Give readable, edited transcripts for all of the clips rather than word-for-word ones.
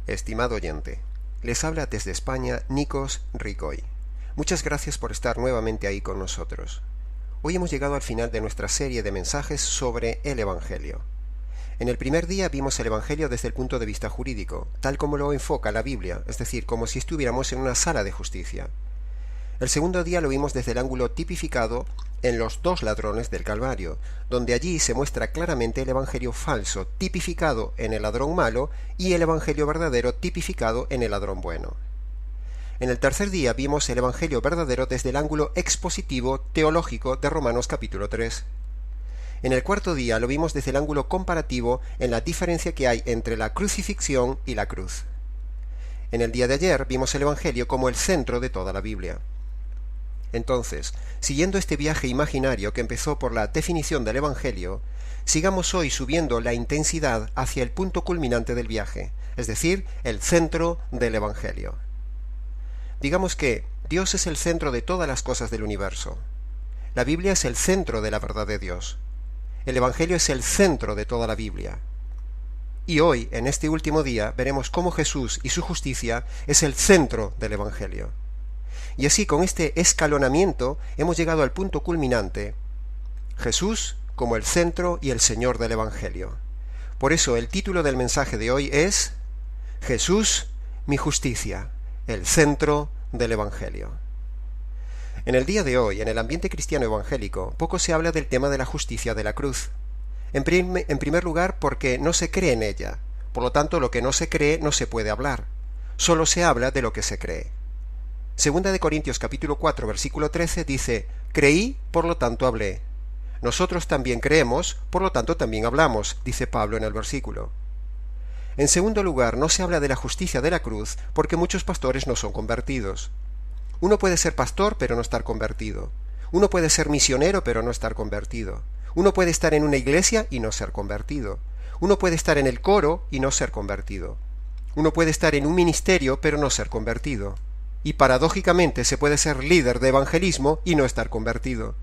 Estimado oyente, les habla desde España Nikos Ricoy. Muchas gracias por estar nuevamente ahí con nosotros. Hoy hemos llegado al final de nuestra serie de mensajes sobre el Evangelio. En el primer día vimos el Evangelio desde el punto de vista jurídico, tal como lo enfoca la Biblia, es decir, como si estuviéramos en una sala de justicia. El segundo día lo vimos desde el ángulo tipificado en los dos ladrones del Calvario, donde allí se muestra claramente el Evangelio falso, tipificado en el ladrón malo, y el Evangelio verdadero, tipificado en el ladrón bueno. En el tercer día vimos el Evangelio verdadero desde el ángulo expositivo teológico de Romanos capítulo 3. En el cuarto día lo vimos desde el ángulo comparativo en la diferencia que hay entre la crucifixión y la cruz. En el día de ayer vimos el Evangelio como el centro de toda la Biblia. Entonces, siguiendo este viaje imaginario que empezó por la definición del Evangelio, sigamos hoy subiendo la intensidad hacia el punto culminante del viaje, es decir, el centro del Evangelio. Digamos que Dios es el centro de todas las cosas del universo. La Biblia es el centro de la verdad de Dios. El Evangelio es el centro de toda la Biblia. Y hoy, en este último día, veremos cómo Jesús y su justicia es el centro del Evangelio. Y así, con este escalonamiento, hemos llegado al punto culminante: Jesús como el centro y el Señor del Evangelio. Por eso el título del mensaje de hoy es Jesús, mi justicia, el centro del Evangelio. En el día de hoy, en el ambiente cristiano evangélico, poco se habla del tema de la justicia de la cruz. En primer lugar, porque no se cree en ella. Por lo tanto, lo que no se cree no se puede hablar. Solo se habla de lo que se cree. Segunda de Corintios capítulo 4, versículo 13 dice: creí, por lo tanto hablé. Nosotros también creemos, por lo tanto también hablamos, dice Pablo en el versículo. En segundo lugar, no se habla de la justicia de la cruz porque muchos pastores no son convertidos. Uno puede ser pastor pero no estar convertido. Uno puede ser misionero pero no estar convertido. Uno puede estar en una iglesia y no ser convertido. Uno puede estar en el coro y no ser convertido. Uno puede estar en un ministerio pero no ser convertido. Y paradójicamente se puede ser líder de evangelismo y no estar convertido.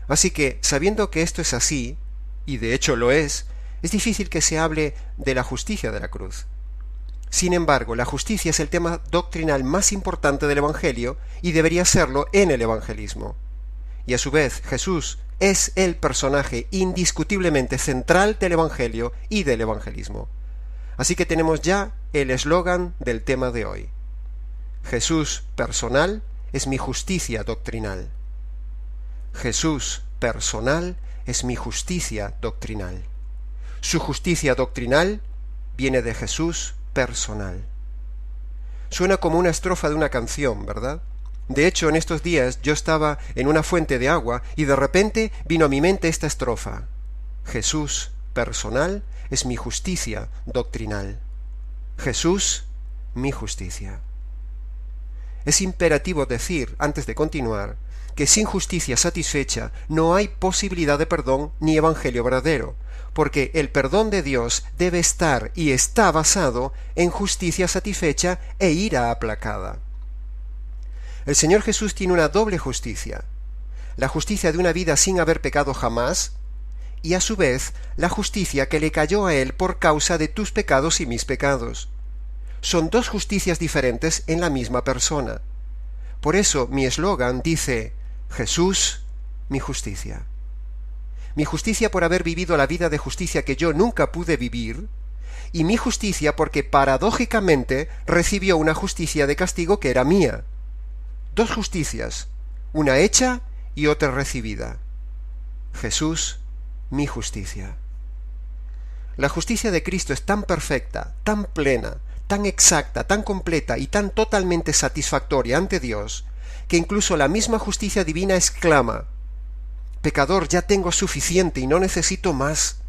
Así que, sabiendo que esto es así, y de hecho lo es difícil que se hable de la justicia de la cruz. Sin embargo, la justicia es el tema doctrinal más importante del Evangelio y debería serlo en el evangelismo. Y a su vez, Jesús es el personaje indiscutiblemente central del Evangelio y del evangelismo. Así que tenemos ya el eslogan del tema de hoy. Jesús personal es mi justicia doctrinal. Jesús personal es mi justicia doctrinal. Su justicia doctrinal viene de Jesús personal. Suena como una estrofa de una canción, ¿verdad? De hecho, en estos días yo estaba en una fuente de agua y de repente vino a mi mente esta estrofa. Jesús personal es mi justicia doctrinal. Jesús, mi justicia. Es imperativo decir, antes de continuar, que sin justicia satisfecha no hay posibilidad de perdón ni evangelio verdadero, porque el perdón de Dios debe estar y está basado en justicia satisfecha e ira aplacada. El Señor Jesús tiene una doble justicia: la justicia de una vida sin haber pecado jamás, y a su vez la justicia que le cayó a Él por causa de tus pecados y mis pecados. Son dos justicias diferentes en la misma persona. Por eso mi eslogan dice: Jesús, mi justicia. Mi justicia por haber vivido la vida de justicia que yo nunca pude vivir, y mi justicia porque paradójicamente recibió una justicia de castigo que era mía. Dos justicias, una hecha y otra recibida. Jesús, mi justicia. La justicia de Cristo es tan perfecta, tan plena, tan exacta, tan completa y tan totalmente satisfactoria ante Dios, que incluso la misma justicia divina exclama: pecador, ya tengo suficiente y no necesito más.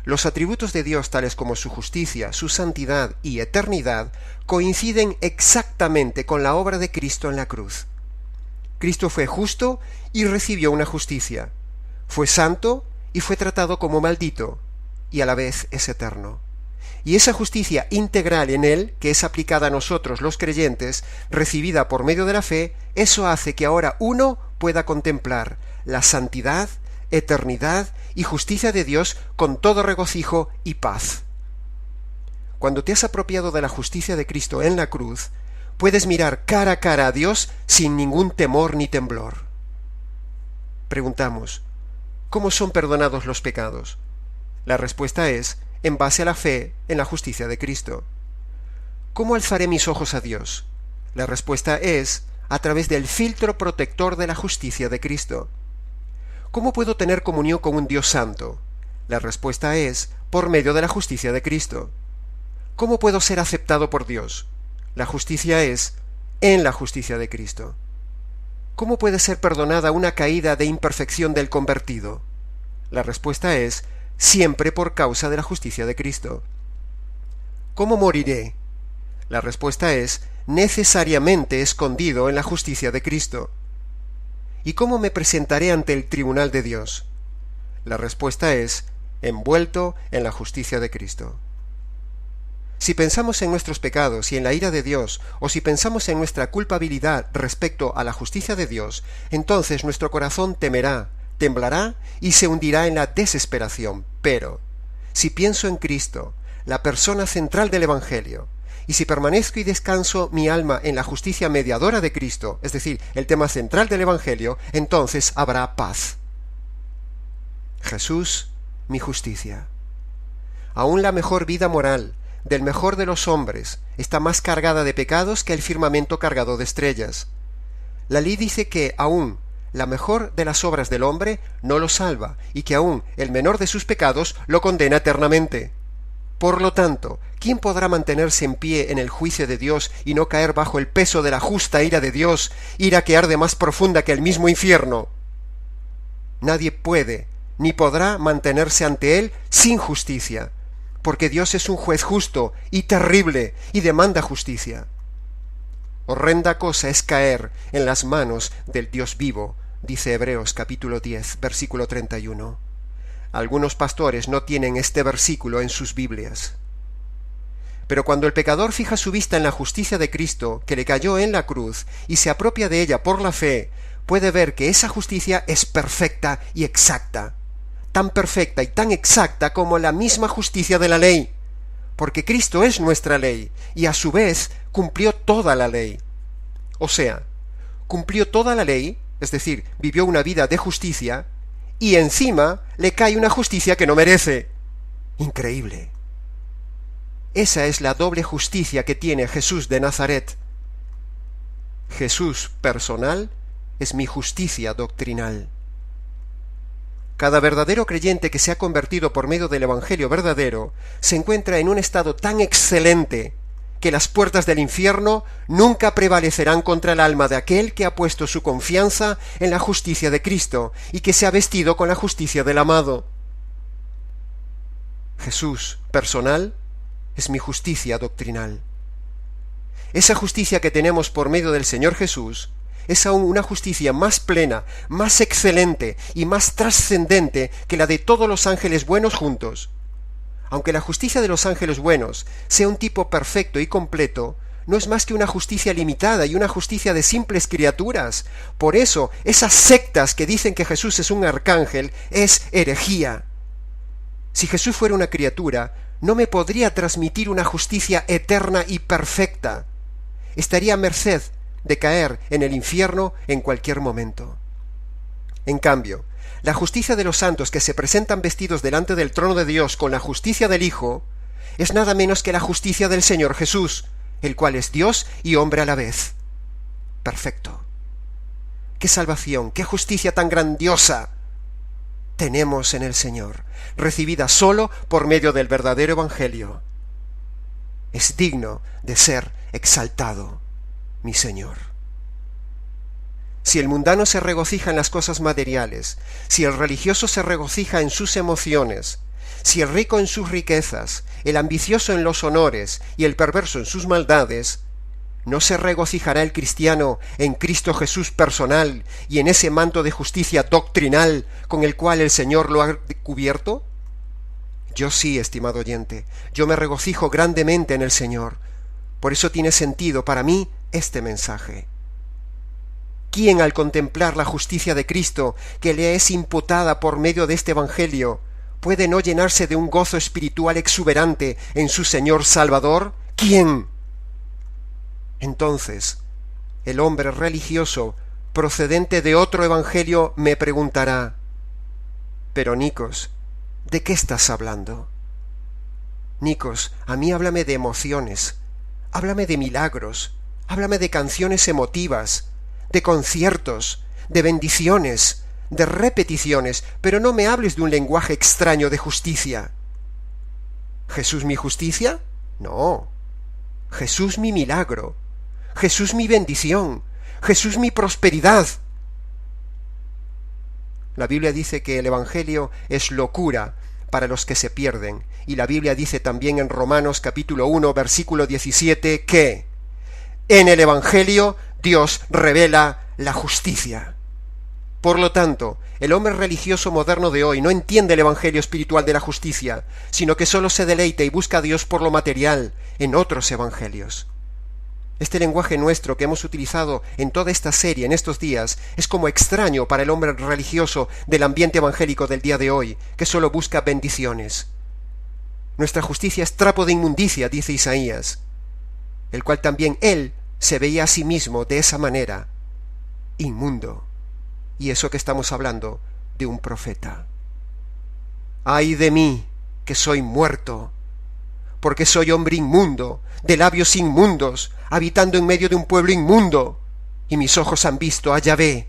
Los atributos de Dios, tales como su justicia, su santidad y eternidad, coinciden exactamente con la obra de Cristo en la cruz. Cristo fue justo y recibió una justicia. Fue santo y fue tratado como maldito, y a la vez es eterno. Y esa justicia integral en Él, que es aplicada a nosotros los creyentes, recibida por medio de la fe, eso hace que ahora uno pueda contemplar la santidad, eternidad y justicia de Dios con todo regocijo y paz. cuando te has apropiado de la justicia de Cristo en la cruz, puedes mirar cara a cara a Dios sin ningún temor ni temblor. Preguntamos, ¿cómo son perdonados los pecados? La respuesta es, en base a la fe en la justicia de Cristo. ¿Cómo alzaré mis ojos a Dios? La respuesta es, a través del filtro protector de la justicia de Cristo. ¿Cómo puedo tener comunión con un Dios santo? La respuesta es, por medio de la justicia de Cristo. ¿Cómo puedo ser aceptado por Dios? La justicia es, en la justicia de Cristo. ¿Cómo puede ser perdonada una caída de imperfección del convertido? La respuesta es, siempre por causa de la justicia de Cristo. ¿Cómo moriré? La respuesta es, necesariamente escondido en la justicia de Cristo. ¿Y cómo me presentaré ante el tribunal de Dios? La respuesta es, envuelto en la justicia de Cristo. Si pensamos en nuestros pecados y en la ira de Dios, o si pensamos en nuestra culpabilidad respecto a la justicia de Dios, entonces nuestro corazón temerá, temblará y se hundirá en la desesperación. Pero, si pienso en Cristo, la persona central del Evangelio, y si permanezco y descanso mi alma en la justicia mediadora de Cristo, es decir, el tema central del Evangelio, entonces habrá paz. Jesús, mi justicia. Aún la mejor vida moral, del mejor de los hombres, está más cargada de pecados que el firmamento cargado de estrellas. La ley dice que aún la mejor de las obras del hombre no lo salva, y que aún el menor de sus pecados lo condena eternamente. Por lo tanto, ¿quién podrá mantenerse en pie en el juicio de Dios y no caer bajo el peso de la justa ira de Dios, ira que arde más profunda que el mismo infierno? Nadie puede, ni podrá mantenerse ante él sin justicia, porque Dios es un juez justo y terrible y demanda justicia. Horrenda cosa es caer en las manos del Dios vivo, dice Hebreos capítulo 10, versículo 31. Algunos pastores no tienen este versículo en sus Biblias. Pero cuando el pecador fija su vista en la justicia de Cristo, que le cayó en la cruz, y se apropia de ella por la fe, puede ver que esa justicia es perfecta y exacta, tan perfecta y tan exacta como la misma justicia de la ley, porque Cristo es nuestra ley, y a su vez cumplió toda la ley. O sea, cumplió toda la ley, es decir, vivió una vida de justicia, y encima le cae una justicia que no merece. Increíble. Esa es la doble justicia que tiene Jesús de Nazaret. Jesús personal es mi justicia doctrinal. Cada verdadero creyente que se ha convertido por medio del Evangelio verdadero se encuentra en un estado tan excelente que las puertas del infierno nunca prevalecerán contra el alma de aquel que ha puesto su confianza en la justicia de Cristo y que se ha vestido con la justicia del amado. Jesús personal es mi justicia doctrinal. Esa justicia que tenemos por medio del Señor Jesús es aún una justicia más plena, más excelente y más trascendente que la de todos los ángeles buenos juntos. Aunque la justicia de los ángeles buenos sea un tipo perfecto y completo, no es más que una justicia limitada y una justicia de simples criaturas. Por eso, esas sectas que dicen que Jesús es un arcángel es herejía. Si Jesús fuera una criatura, no me podría transmitir una justicia eterna y perfecta. Estaría a merced de caer en el infierno en cualquier momento. En cambio, la justicia de los santos que se presentan vestidos delante del trono de Dios con la justicia del Hijo es nada menos que la justicia del Señor Jesús, el cual es Dios y hombre a la vez. Perfecto. ¡Qué salvación, qué justicia tan grandiosa tenemos en el Señor, recibida sólo por medio del verdadero Evangelio! Es digno de ser exaltado, mi Señor. Si el mundano se regocija en las cosas materiales, si el religioso se regocija en sus emociones, si el rico en sus riquezas, el ambicioso en los honores y el perverso en sus maldades, ¿no se regocijará el cristiano en Cristo Jesús personal y en ese manto de justicia doctrinal con el cual el Señor lo ha cubierto? Yo sí, estimado oyente, yo me regocijo grandemente en el Señor. Por eso tiene sentido para mí este mensaje. ¿Quién, al contemplar la justicia de Cristo que le es imputada por medio de este Evangelio, puede no llenarse de un gozo espiritual exuberante en su Señor Salvador? ¿Quién? Entonces, el hombre religioso procedente de otro evangelio me preguntará: pero Nicos, ¿de qué estás hablando? Nicos, a mí háblame de emociones, háblame de milagros, háblame de canciones emotivas, de conciertos, de bendiciones, de repeticiones, pero no me hables de un lenguaje extraño de justicia. ¿Jesús mi justicia? No. Jesús mi milagro, Jesús mi bendición, Jesús mi prosperidad. La Biblia dice que el Evangelio es locura para los que se pierden, y la Biblia dice también en Romanos capítulo 1, versículo 17, que en el Evangelio Dios revela la justicia. Por lo tanto, el hombre religioso moderno de hoy no entiende el Evangelio espiritual de la justicia, sino que solo se deleita y busca a Dios por lo material en otros evangelios. Este lenguaje nuestro que hemos utilizado en toda esta serie en estos días es como extraño para el hombre religioso del ambiente evangélico del día de hoy, que solo busca bendiciones. Nuestra justicia es trapo de inmundicia, dice Isaías, el cual también él se veía a sí mismo de esa manera, inmundo. Y eso que estamos hablando de un profeta. ¡Ay de mí, que soy muerto! Porque soy hombre inmundo, de labios inmundos, habitando en medio de un pueblo inmundo, y mis ojos han visto a Yahvé,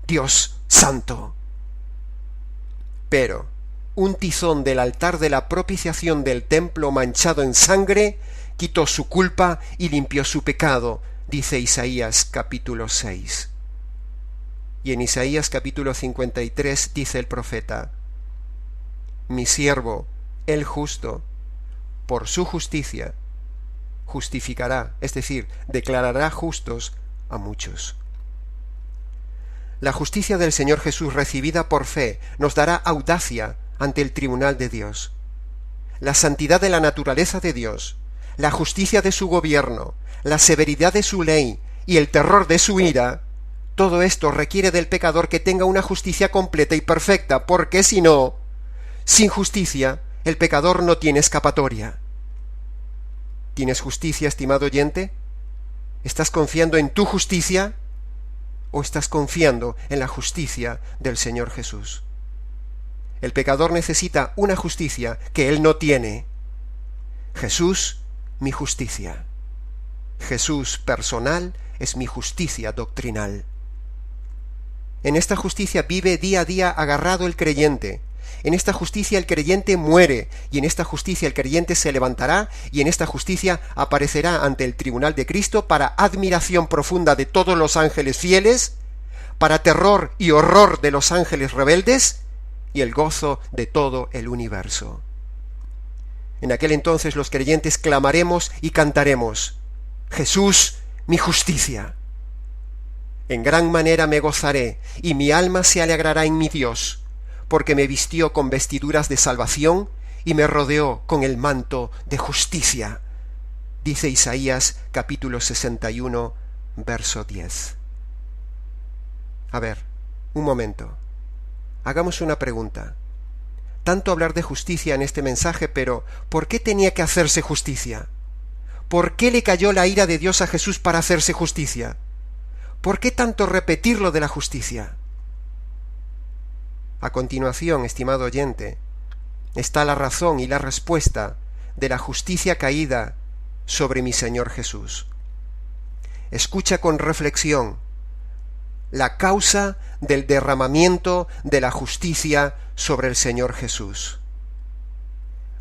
Dios santo. Pero un tizón del altar de la propiciación del templo manchado en sangre quitó su culpa y limpió su pecado, dice Isaías capítulo 6. Y en Isaías capítulo 53 dice el profeta: mi siervo, el justo, por su justicia, justificará, es decir, declarará justos a muchos. La justicia del Señor Jesús recibida por fe nos dará audacia ante el tribunal de Dios. La santidad de la naturaleza de Dios, la justicia de su gobierno, la severidad de su ley y el terror de su ira, todo esto requiere del pecador que tenga una justicia completa y perfecta, porque si no, sin justicia, el pecador no tiene escapatoria. ¿Tienes justicia, estimado oyente? ¿Estás confiando en tu justicia o estás confiando en la justicia del Señor Jesús? El pecador necesita una justicia que él no tiene. Jesús, mi justicia. Jesús personal es mi justicia doctrinal. En esta justicia vive día a día agarrado el creyente. En esta justicia el creyente muere, y en esta justicia el creyente se levantará, y en esta justicia aparecerá ante el tribunal de Cristo para admiración profunda de todos los ángeles fieles, para terror y horror de los ángeles rebeldes, y el gozo de todo el universo. En aquel entonces los creyentes clamaremos y cantaremos: Jesús, mi justicia. En gran manera me gozaré, y mi alma se alegrará en mi Dios, porque me vistió con vestiduras de salvación y me rodeó con el manto de justicia. Dice Isaías capítulo 61, verso 10. A ver, un momento. Hagamos una pregunta. Tanto hablar de justicia en este mensaje, pero ¿por qué tenía que hacerse justicia? ¿Por qué le cayó la ira de Dios a Jesús para hacerse justicia? ¿Por qué tanto repetir lo de la justicia? A continuación, estimado oyente, está la razón y la respuesta de la justicia caída sobre mi Señor Jesús. Escucha con reflexión la causa del derramamiento de la justicia sobre el Señor Jesús.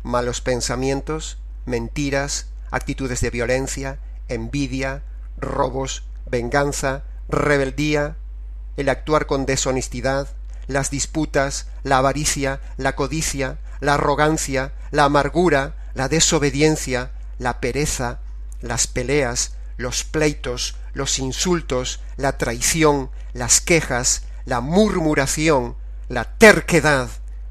Malos pensamientos, mentiras, actitudes de violencia, envidia, robos, venganza, rebeldía, el actuar con deshonestidad, las disputas, la avaricia, la codicia, la arrogancia, la amargura, la desobediencia, la pereza, las peleas, los pleitos, los insultos, la traición, las quejas, la murmuración, la terquedad,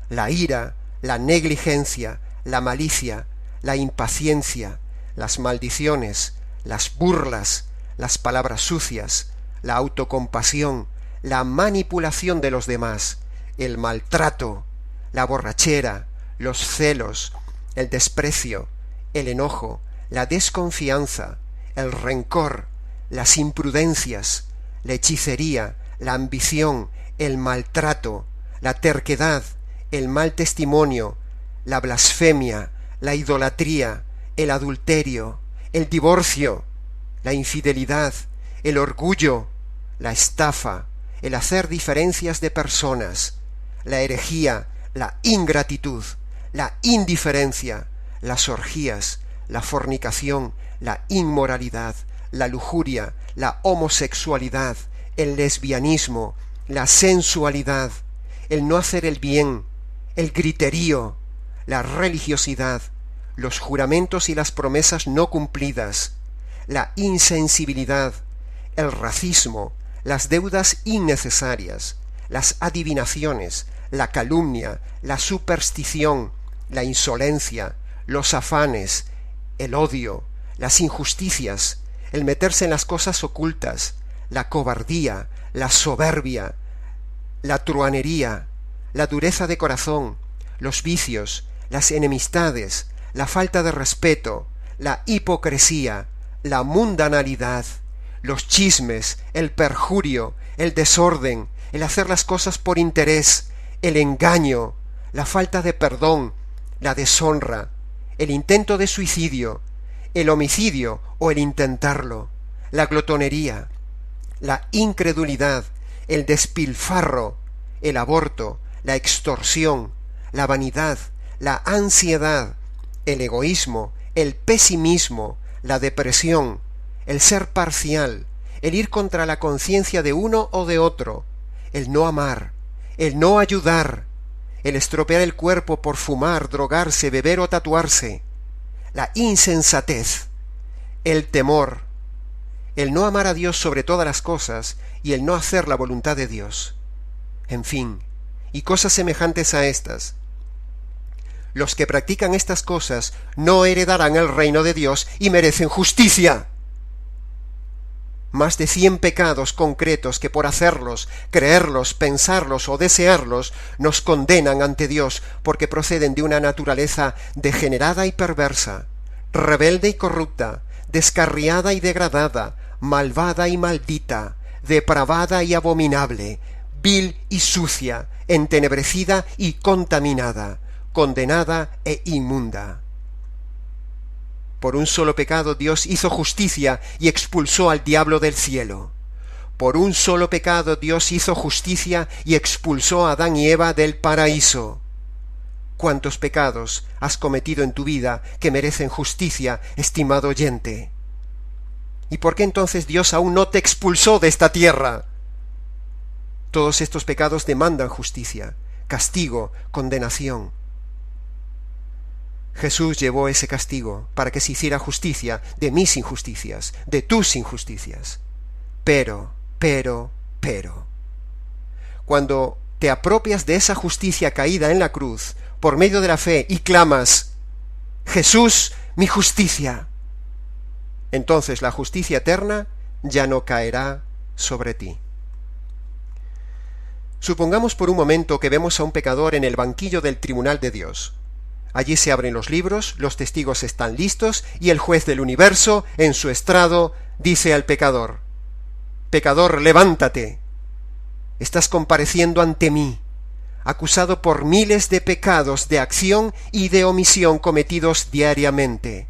la ira, la negligencia, la malicia, la impaciencia, las maldiciones, las burlas, las palabras sucias, la autocompasión, la manipulación de los demás, el maltrato, la borrachera, los celos, el desprecio, el enojo, la desconfianza, el rencor, las imprudencias, la hechicería, la ambición, el maltrato, la terquedad, el mal testimonio, la blasfemia, la idolatría, el adulterio, el divorcio, la infidelidad, el orgullo, la estafa, el hacer diferencias de personas, la herejía, la ingratitud, la indiferencia, las orgías, la fornicación, la inmoralidad, la lujuria, la homosexualidad, el lesbianismo, la sensualidad, el no hacer el bien, el griterío, la religiosidad, los juramentos y las promesas no cumplidas, la insensibilidad, el racismo, las deudas innecesarias, las adivinaciones, la calumnia, la superstición, la insolencia, los afanes, el odio, las injusticias, el meterse en las cosas ocultas, la cobardía, la soberbia, la truhanería, la dureza de corazón, los vicios, las enemistades, la falta de respeto, la hipocresía, la mundanalidad, los chismes, el perjurio, el desorden, el hacer las cosas por interés, el engaño, la falta de perdón, la deshonra, el intento de suicidio, el homicidio o el intentarlo, la glotonería, la incredulidad, el despilfarro, el aborto, la extorsión, la vanidad, la ansiedad, el egoísmo, el pesimismo, la depresión, el ser parcial, el ir contra la conciencia de uno o de otro, el no amar, el no ayudar, el estropear el cuerpo por fumar, drogarse, beber o tatuarse, la insensatez, el temor, el no amar a Dios sobre todas las cosas y el no hacer la voluntad de Dios. En fin, y cosas semejantes a estas. Los que practican estas cosas no heredarán el reino de Dios y merecen justicia. Más de 100 pecados concretos que por hacerlos, creerlos, pensarlos o desearlos nos condenan ante Dios porque proceden de una naturaleza degenerada y perversa, rebelde y corrupta, descarriada y degradada, malvada y maldita, depravada y abominable, vil y sucia, entenebrecida y contaminada, condenada e inmunda. Por un solo pecado Dios hizo justicia y expulsó al diablo del cielo. Por un solo pecado Dios hizo justicia y expulsó a Adán y Eva del paraíso. ¿Cuántos pecados has cometido en tu vida que merecen justicia, estimado oyente? ¿Y por qué entonces Dios aún no te expulsó de esta tierra? Todos estos pecados demandan justicia, castigo, condenación. Jesús llevó ese castigo para que se hiciera justicia de mis injusticias, de tus injusticias. Pero, cuando te apropias de esa justicia caída en la cruz por medio de la fe y clamas, Jesús, mi justicia, entonces la justicia eterna ya no caerá sobre ti. Supongamos por un momento que vemos a un pecador en el banquillo del tribunal de Dios. Allí se abren los libros, los testigos están listos y el juez del universo, en su estrado, dice al pecador: «Pecador, levántate. Estás compareciendo ante mí, acusado por miles de pecados de acción y de omisión cometidos diariamente.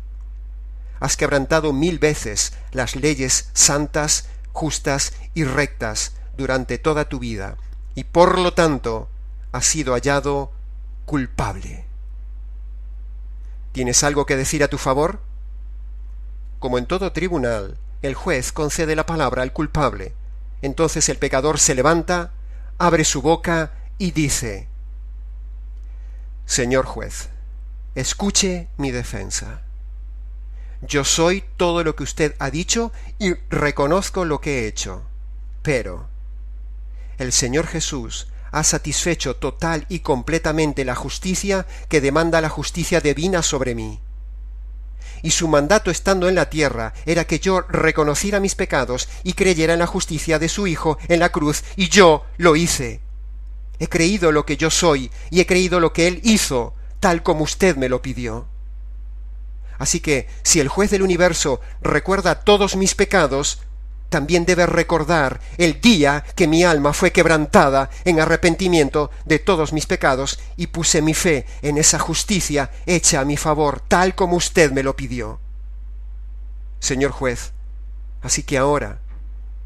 Has quebrantado 1000 veces las leyes santas, justas y rectas durante toda tu vida, y por lo tanto has sido hallado culpable. ¿Tienes algo que decir a tu favor?». Como en todo tribunal, el juez concede la palabra al culpable. Entonces el pecador se levanta, abre su boca y dice: «Señor juez, escuche mi defensa. Yo soy todo lo que usted ha dicho y reconozco lo que he hecho. Pero el Señor Jesús ha satisfecho total y completamente la justicia que demanda la justicia divina sobre mí. Y su mandato estando en la tierra era que yo reconociera mis pecados y creyera en la justicia de su Hijo en la cruz, y yo lo hice. He creído lo que yo soy y he creído lo que Él hizo, tal como usted me lo pidió. Así que, si el juez del universo recuerda todos mis pecados, también debe recordar el día que mi alma fue quebrantada en arrepentimiento de todos mis pecados y puse mi fe en esa justicia hecha a mi favor, tal como usted me lo pidió. Señor juez, así que ahora,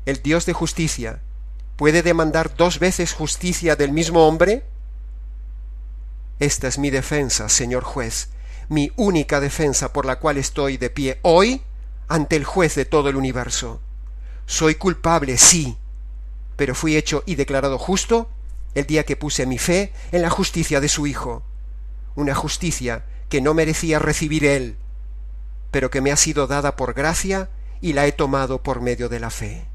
el Dios de justicia, ¿puede demandar 2 veces justicia del mismo hombre? Esta es mi defensa, señor juez, mi única defensa por la cual estoy de pie hoy ante el juez de todo el universo. Soy culpable, sí, pero fui hecho y declarado justo el día que puse mi fe en la justicia de su Hijo, una justicia que no merecía recibir él, pero que me ha sido dada por gracia y la he tomado por medio de la fe.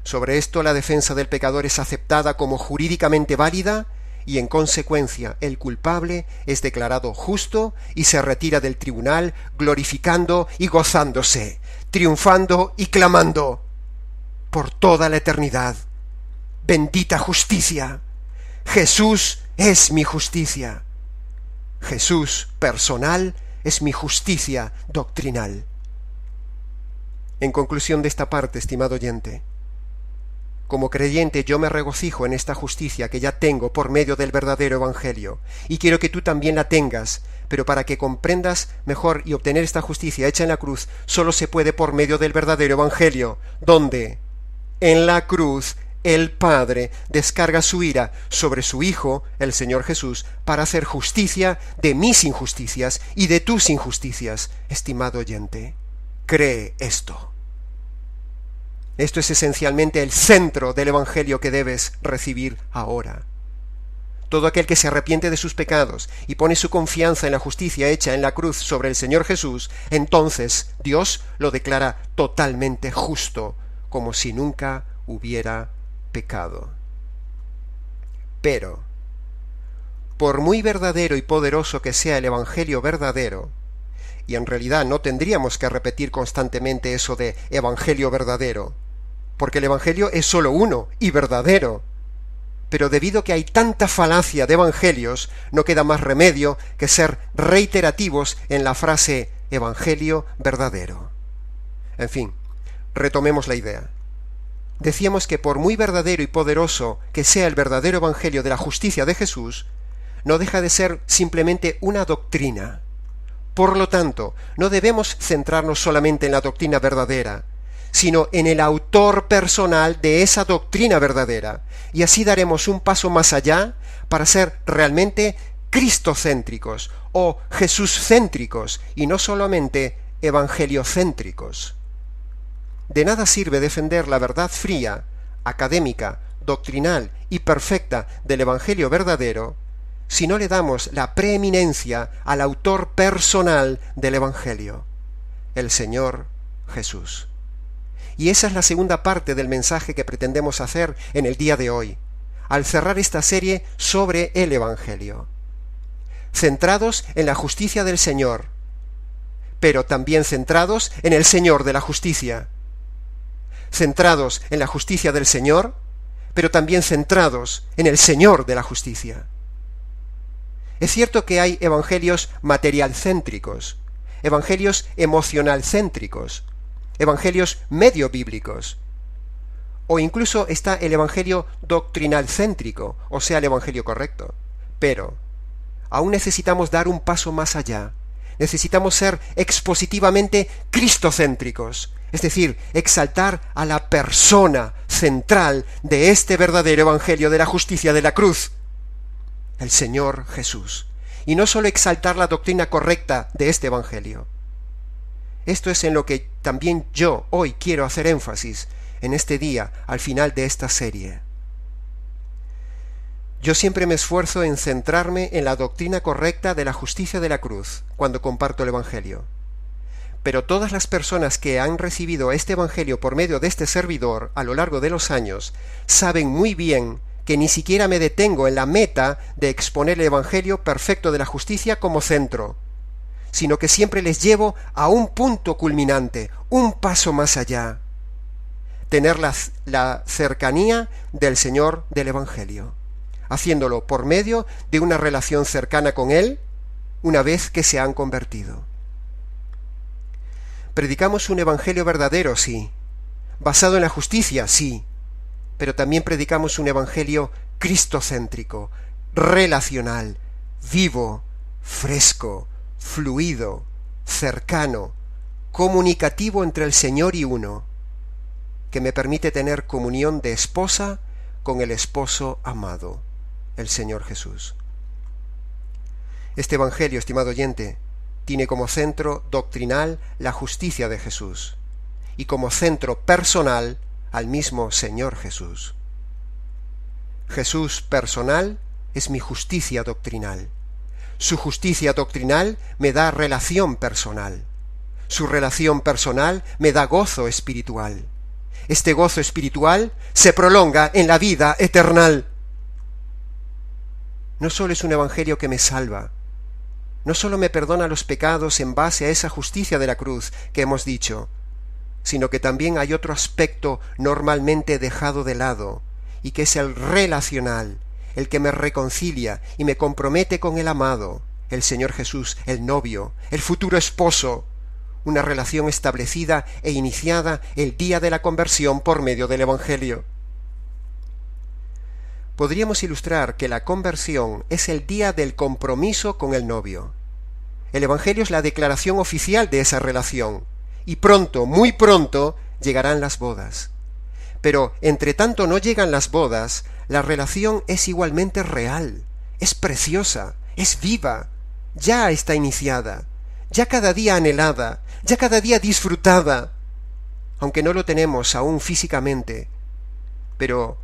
Sobre esto la defensa del pecador es aceptada como jurídicamente válida y en consecuencia el culpable es declarado justo y se retira del tribunal glorificando y gozándose, triunfando y clamando por toda la eternidad. Bendita justicia. Jesús es mi justicia. Jesús personal es mi justicia doctrinal. En conclusión de esta parte, estimado oyente, como creyente yo me regocijo en esta justicia que ya tengo por medio del verdadero Evangelio, y quiero que tú también la tengas, pero para que comprendas mejor y obtener esta justicia hecha en la cruz, solo se puede por medio del verdadero Evangelio, donde en la cruz el Padre descarga su ira sobre su Hijo, el Señor Jesús, para hacer justicia de mis injusticias y de tus injusticias, estimado oyente. Cree esto. Esto es esencialmente el centro del Evangelio que debes recibir ahora. Todo aquel que se arrepiente de sus pecados y pone su confianza en la justicia hecha en la cruz sobre el Señor Jesús, entonces Dios lo declara totalmente justo, como si nunca hubiera pecado. Pero, por muy verdadero y poderoso que sea el Evangelio verdadero, y en realidad no tendríamos que repetir constantemente eso de Evangelio verdadero, porque el Evangelio es solo uno y verdadero. Pero debido a que hay tanta falacia de evangelios, no queda más remedio que ser reiterativos en la frase Evangelio verdadero. En fin, retomemos la idea. Decíamos que por muy verdadero y poderoso que sea el verdadero Evangelio de la justicia de Jesús, no deja de ser simplemente una doctrina. Por lo tanto, no debemos centrarnos solamente en la doctrina verdadera, sino en el autor personal de esa doctrina verdadera, y así daremos un paso más allá para ser realmente cristocéntricos o jesúscéntricos y no solamente evangeliocéntricos. De nada sirve defender la verdad fría, académica, doctrinal y perfecta del Evangelio verdadero si no le damos la preeminencia al autor personal del Evangelio, el Señor Jesús. Y esa es la segunda parte del mensaje que pretendemos hacer en el día de hoy, al cerrar esta serie sobre el Evangelio. Centrados en la justicia del Señor, pero también centrados en el Señor de la justicia. Centrados en la justicia del Señor, pero también centrados en el Señor de la justicia. Es cierto que hay evangelios materialcéntricos, evangelios emocionalcéntricos, evangelios medio bíblicos, o incluso está el evangelio doctrinalcéntrico, o sea, el evangelio correcto. Pero aún necesitamos dar un paso más allá. Necesitamos ser expositivamente cristocéntricos, es decir, exaltar a la persona central de este verdadero evangelio de la justicia de la cruz, el Señor Jesús, y no solo exaltar la doctrina correcta de este evangelio. Esto es en lo que también yo hoy quiero hacer énfasis en este día, al final de esta serie. Yo siempre me esfuerzo en centrarme en la doctrina correcta de la justicia de la cruz cuando comparto el Evangelio. Pero todas las personas que han recibido este Evangelio por medio de este servidor a lo largo de los años saben muy bien que ni siquiera me detengo en la meta de exponer el Evangelio perfecto de la justicia como centro, sino que siempre les llevo a un punto culminante, un paso más allá, tener la cercanía del Señor del Evangelio. haciéndolo por medio de una relación cercana con Él una vez que se han convertido. Predicamos un evangelio verdadero, sí, basado en la justicia, sí, pero también predicamos un evangelio cristocéntrico, relacional, vivo, fresco, fluido, cercano, comunicativo entre el Señor y uno, que me permite tener comunión de esposa con el esposo amado, el Señor Jesús. Este evangelio, estimado oyente, tiene como centro doctrinal la justicia de Jesús y como centro personal al mismo Señor Jesús. Jesús personal es mi justicia doctrinal. Su justicia doctrinal me da relación personal. Su relación personal me da gozo espiritual. Este gozo espiritual se prolonga en la vida eterna. No solo es un evangelio que me salva, no solo me perdona los pecados en base a esa justicia de la cruz que hemos dicho, sino que también hay otro aspecto normalmente dejado de lado, y que es el relacional, el que me reconcilia y me compromete con el amado, el Señor Jesús, el novio, el futuro esposo, una relación establecida e iniciada el día de la conversión por medio del Evangelio. Podríamos ilustrar que la conversión es el día del compromiso con el novio. El Evangelio es la declaración oficial de esa relación, y pronto, muy pronto, llegarán las bodas. Pero entre tanto no llegan las bodas, la relación es igualmente real, es preciosa, es viva, ya está iniciada, ya cada día anhelada, ya cada día disfrutada, aunque no lo tenemos aún físicamente, pero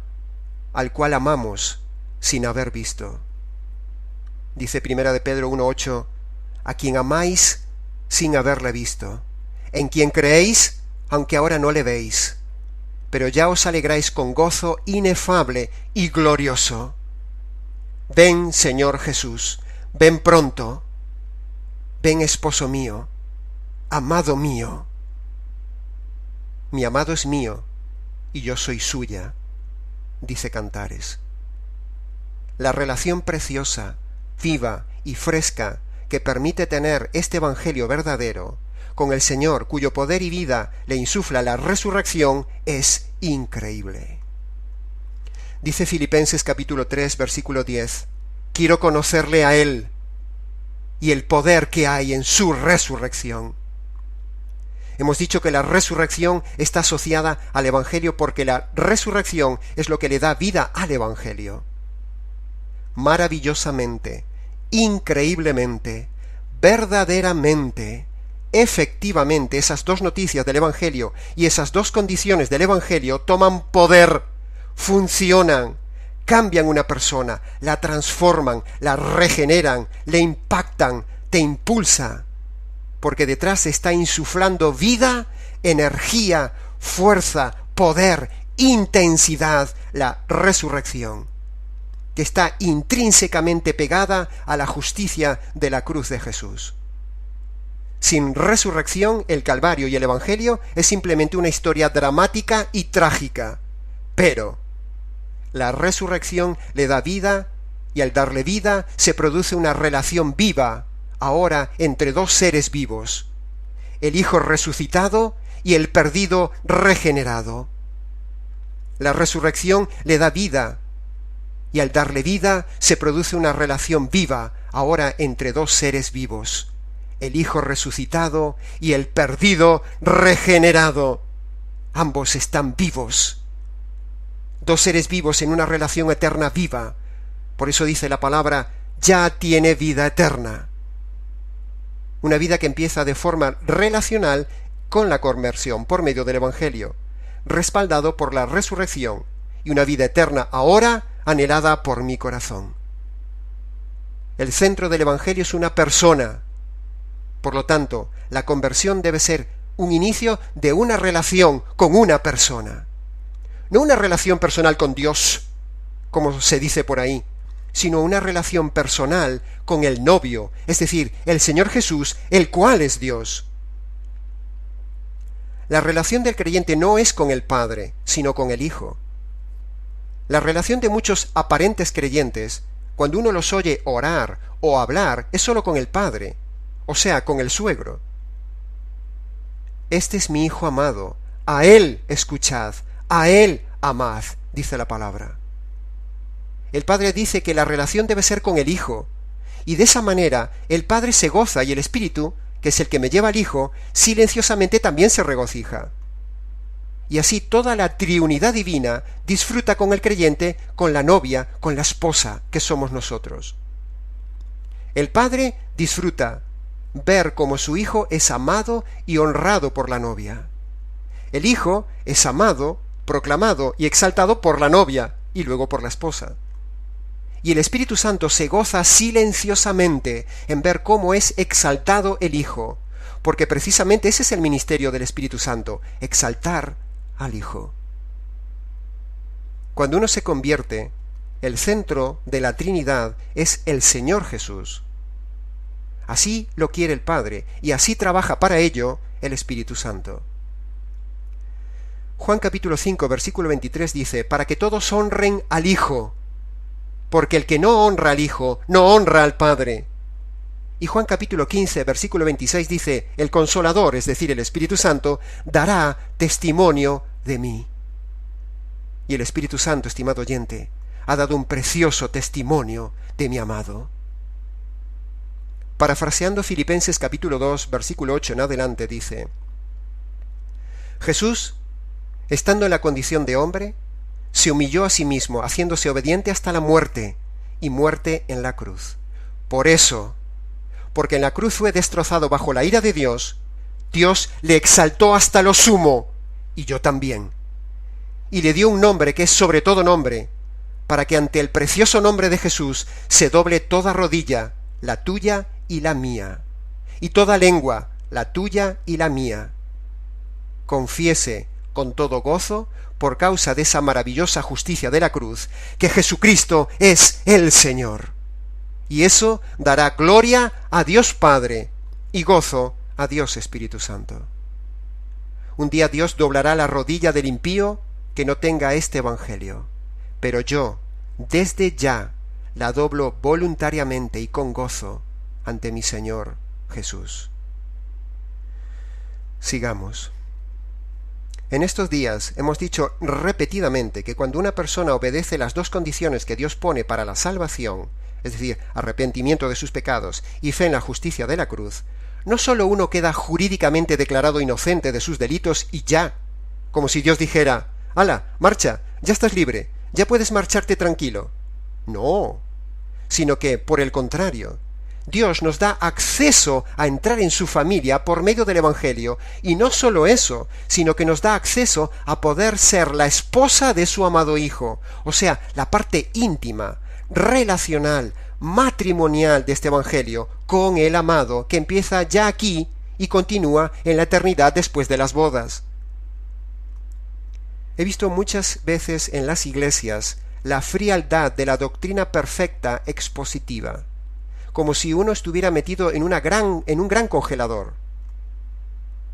al cual amamos sin haber visto. Dice 1 de Pedro 1:8, a quien amáis sin haberle visto, en quien creéis, aunque ahora no le veis, pero ya os alegráis con gozo inefable y glorioso. Ven, Señor Jesús, ven pronto, ven, esposo mío, amado mío. Mi amado es mío, y yo soy suya, dice Cantares. La relación preciosa, viva y fresca que permite tener este evangelio verdadero con el Señor, cuyo poder y vida le insufla la resurrección, es increíble. Dice Filipenses capítulo 3, versículo 10, quiero conocerle a Él y el poder que hay en su resurrección. Hemos dicho que la resurrección está asociada al Evangelio porque la resurrección es lo que le da vida al Evangelio. Maravillosamente, increíblemente, verdaderamente, efectivamente, esas dos noticias del Evangelio y esas dos condiciones del Evangelio toman poder, funcionan, cambian una persona, la transforman, la regeneran, le impactan, te impulsa, porque detrás está insuflando vida, energía, fuerza, poder, intensidad, la resurrección, que está intrínsecamente pegada a la justicia de la cruz de Jesús. Sin resurrección, el Calvario y el Evangelio es simplemente una historia dramática y trágica, pero la resurrección le da vida, y al darle vida se produce una relación viva, ahora entre dos seres vivos, el Hijo resucitado y el perdido regenerado. La resurrección le da vida, y al darle vida se produce una relación viva, ahora entre dos seres vivos, el Hijo resucitado y el perdido regenerado. Ambos están vivos. Dos seres vivos en una relación eterna viva. Por eso dice la palabra, ya tiene vida eterna. Una vida que empieza de forma relacional con la conversión por medio del Evangelio, respaldado por la resurrección, y una vida eterna ahora anhelada por mi corazón. El centro del Evangelio es una persona. Por lo tanto, la conversión debe ser un inicio de una relación con una persona. No una relación personal con Dios, como se dice por ahí, sino una relación personal con el novio, es decir, el Señor Jesús, el cual es Dios. La relación del creyente no es con el Padre, sino con el Hijo. La relación de muchos aparentes creyentes, cuando uno los oye orar o hablar, es solo con el Padre, o sea, con el suegro. Este es mi Hijo amado, a Él escuchad, a Él amad, dice la palabra. El Padre dice que la relación debe ser con el Hijo, y de esa manera el Padre se goza y el Espíritu, que es el que me lleva al Hijo, silenciosamente también se regocija. Y así toda la triunidad divina disfruta con el creyente, con la novia, con la esposa que somos nosotros. El Padre disfruta ver cómo su Hijo es amado y honrado por la novia. El Hijo es amado, proclamado y exaltado por la novia y luego por la esposa. Y el Espíritu Santo se goza silenciosamente en ver cómo es exaltado el Hijo, porque precisamente ese es el ministerio del Espíritu Santo, exaltar al Hijo. Cuando uno se convierte, el centro de la Trinidad es el Señor Jesús. Así lo quiere el Padre, y así trabaja para ello el Espíritu Santo. Juan capítulo 5, versículo 23 dice, para que todos honren al Hijo, porque el que no honra al Hijo, no honra al Padre. Y Juan capítulo 15, versículo 26 dice, el Consolador, es decir, el Espíritu Santo, dará testimonio de mí. Y el Espíritu Santo, estimado oyente, ha dado un precioso testimonio de mi amado. Parafraseando Filipenses capítulo 2, versículo 8 en adelante, dice, Jesús, estando en la condición de hombre, se humilló a sí mismo, haciéndose obediente hasta la muerte, y muerte en la cruz. Por eso, porque en la cruz fue destrozado bajo la ira de Dios, Dios le exaltó hasta lo sumo, y yo también, y le dio un nombre que es sobre todo nombre, para que ante el precioso nombre de Jesús se doble toda rodilla, la tuya y la mía, y toda lengua, la tuya y la mía, confiese con todo gozo, por causa de esa maravillosa justicia de la cruz, que Jesucristo es el Señor. Y eso dará gloria a Dios Padre y gozo a Dios Espíritu Santo. Un día Dios doblará la rodilla del impío que no tenga este evangelio, pero yo, desde ya, la doblo voluntariamente y con gozo ante mi Señor Jesús. Sigamos. En estos días hemos dicho repetidamente que cuando una persona obedece las dos condiciones que Dios pone para la salvación, es decir, arrepentimiento de sus pecados y fe en la justicia de la cruz, no sólo uno queda jurídicamente declarado inocente de sus delitos y ya, como si Dios dijera, ¡hala, marcha, ya estás libre, ya puedes marcharte tranquilo! No, sino que, por el contrario, Dios nos da acceso a entrar en su familia por medio del Evangelio, y no solo eso, sino que nos da acceso a poder ser la esposa de su amado Hijo, o sea, la parte íntima, relacional, matrimonial de este Evangelio con el amado, que empieza ya aquí y continúa en la eternidad después de las bodas. He visto muchas veces en las iglesias la frialdad de la doctrina perfecta expositiva, como si uno estuviera metido en un gran congelador.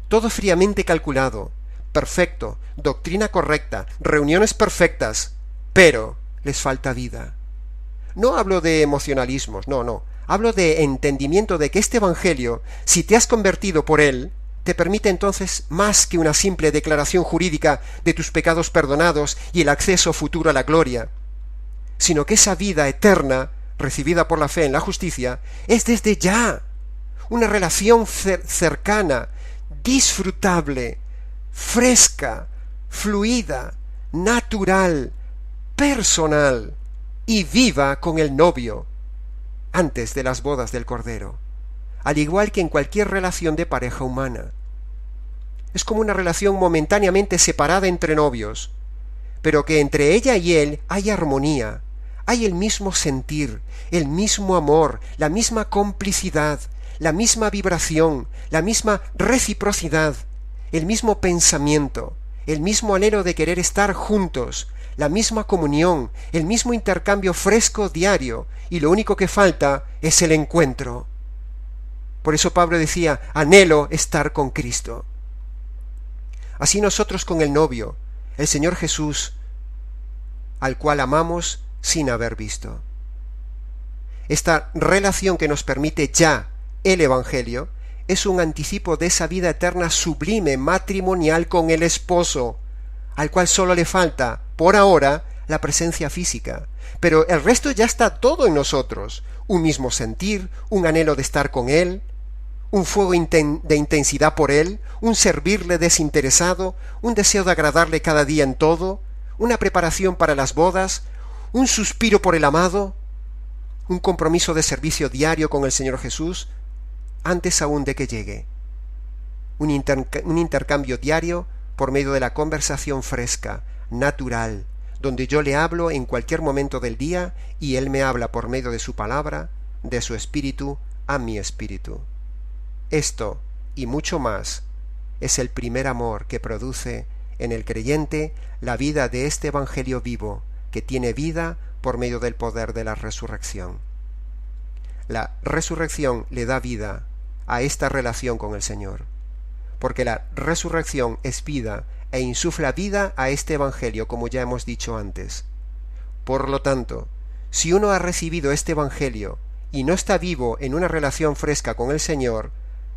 Todo fríamente calculado, perfecto, doctrina correcta, reuniones perfectas, pero les falta vida. No hablo de emocionalismos, no, hablo de entendimiento de que este Evangelio, si te has convertido por él, te permite entonces más que una simple declaración jurídica de tus pecados perdonados y el acceso futuro a la gloria, sino que esa vida eterna, recibida por la fe en la justicia, es desde ya una relación cercana, disfrutable, fresca, fluida, natural, personal y viva con el novio antes de las bodas del Cordero, al igual que en cualquier relación de pareja humana. Es como una relación momentáneamente separada entre novios, pero que entre ella y él hay armonía, hay el mismo sentir, el mismo amor, la misma complicidad, la misma vibración, la misma reciprocidad, el mismo pensamiento, el mismo anhelo de querer estar juntos, la misma comunión, el mismo intercambio fresco diario, y lo único que falta es el encuentro. Por eso Pablo decía, anhelo estar con Cristo. Así nosotros con el novio, el Señor Jesús, al cual amamos sin haber visto. Esta relación que nos permite ya el Evangelio es un anticipo de esa vida eterna sublime matrimonial con el esposo, al cual solo le falta, por ahora, la presencia física. Pero el resto ya está todo en nosotros: un mismo sentir, un anhelo de estar con Él, un fuego de intensidad por Él, un servirle desinteresado, un deseo de agradarle cada día en todo, una preparación para las bodas, un suspiro por el amado, un compromiso de servicio diario con el Señor Jesús, antes aún de que llegue, un intercambio diario por medio de la conversación fresca, natural, donde yo le hablo en cualquier momento del día y Él me habla por medio de su palabra, de su espíritu, a mi espíritu. Esto, y mucho más, es el primer amor que produce en el creyente la vida de este Evangelio vivo, que tiene vida por medio del poder de la resurrección. La resurrección le da vida a esta relación con el Señor, porque la resurrección es vida e insufla vida a este Evangelio, como ya hemos dicho antes. Por lo tanto, si uno ha recibido este Evangelio y no está vivo en una relación fresca con el Señor,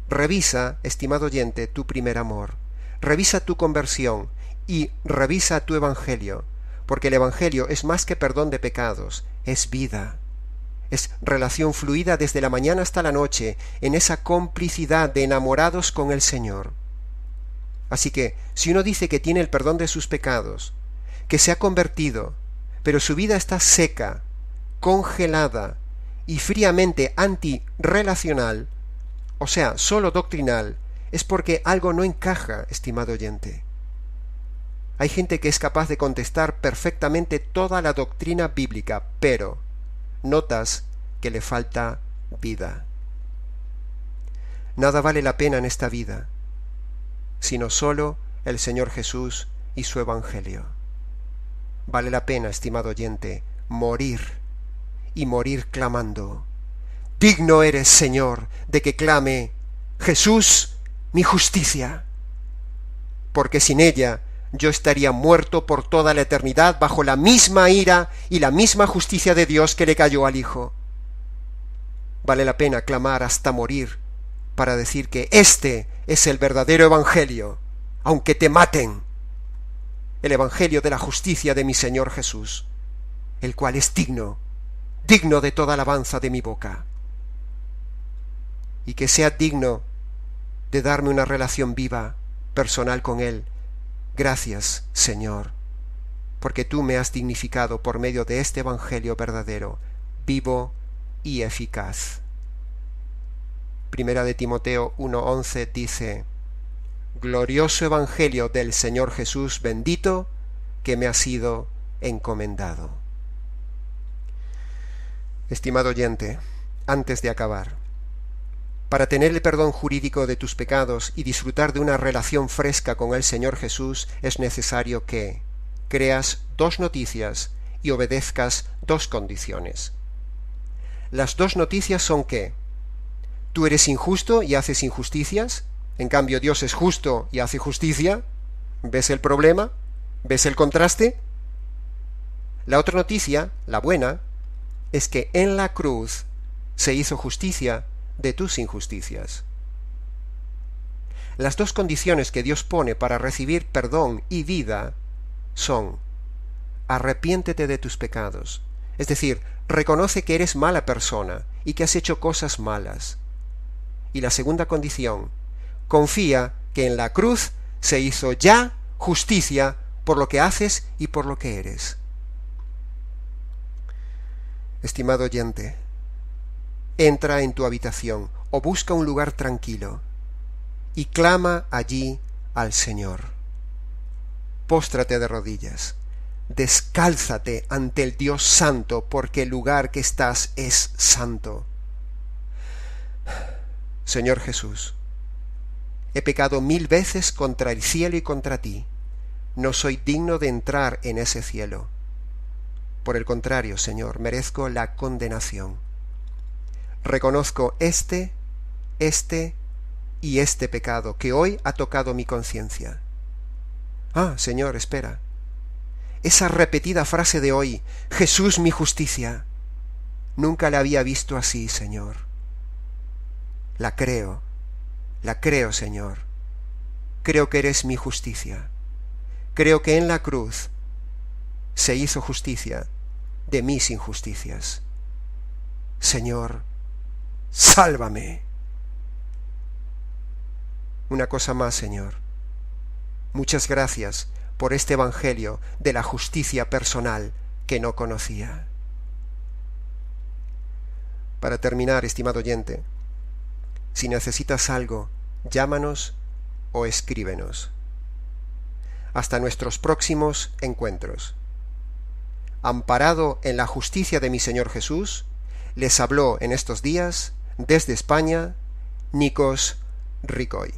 revisa, estimado oyente, tu primer amor, revisa tu conversión y revisa tu Evangelio, porque el Evangelio es más que perdón de pecados, es vida. Es relación fluida desde la mañana hasta la noche, en esa complicidad de enamorados con el Señor. Así que, si uno dice que tiene el perdón de sus pecados, que se ha convertido, pero su vida está seca, congelada y fríamente antirrelacional, o sea, solo doctrinal, es porque algo no encaja, estimado oyente. Hay gente que es capaz de contestar perfectamente toda la doctrina bíblica, pero notas que le falta vida. Nada vale la pena en esta vida, sino solo el Señor Jesús y su Evangelio. Vale la pena, estimado oyente, morir, y morir clamando: digno eres, Señor, de que clame: Jesús, mi justicia. Porque sin ella yo estaría muerto por toda la eternidad bajo la misma ira y la misma justicia de Dios que le cayó al Hijo. Vale la pena clamar hasta morir para decir que este es el verdadero Evangelio, aunque te maten, el Evangelio de la justicia de mi Señor Jesús, el cual es digno de toda alabanza de mi boca. Y que sea digno de darme una relación viva, personal con Él. Gracias, Señor, porque tú me has dignificado por medio de este Evangelio verdadero, vivo y eficaz. Primera de Timoteo 1:11 dice: glorioso Evangelio del Señor Jesús bendito, que me ha sido encomendado. Estimado oyente, antes de acabar, para tener el perdón jurídico de tus pecados y disfrutar de una relación fresca con el Señor Jesús, es necesario que creas 2 noticias y obedezcas 2 condiciones. Las 2 noticias son que tú eres injusto y haces injusticias, en cambio Dios es justo y hace justicia. ¿Ves el problema? ¿Ves el contraste? La otra noticia, la buena, es que en la cruz se hizo justicia de tus injusticias. Las 2 condiciones que Dios pone para recibir perdón y vida son: arrepiéntete de tus pecados, es decir, reconoce que eres mala persona y que has hecho cosas malas. Y la segunda condición: confía que en la cruz se hizo ya justicia por lo que haces y por lo que eres. Estimado oyente, entra en tu habitación o busca un lugar tranquilo y clama allí al Señor. Póstrate de rodillas, descálzate ante el Dios santo, porque el lugar que estás es santo. Señor Jesús, he pecado 1000 veces contra el cielo y contra ti. No soy digno de entrar en ese cielo. Por el contrario, Señor, merezco la condenación. Reconozco este y este pecado que hoy ha tocado mi conciencia. Ah, Señor, espera. esa repetida frase de hoy, Jesús mi justicia. Nunca la había visto así, Señor. La creo, Señor. Creo que eres mi justicia. Creo que en la cruz se hizo justicia de mis injusticias. Señor, sálvame. Una cosa más, Señor. Muchas gracias por este evangelio de la justicia personal que no conocía. Para terminar, estimado oyente, si necesitas algo, llámanos o escríbenos. Hasta nuestros próximos encuentros. Amparado en la justicia de mi Señor Jesús, les habló en estos días, desde España, Nikos Ricoy.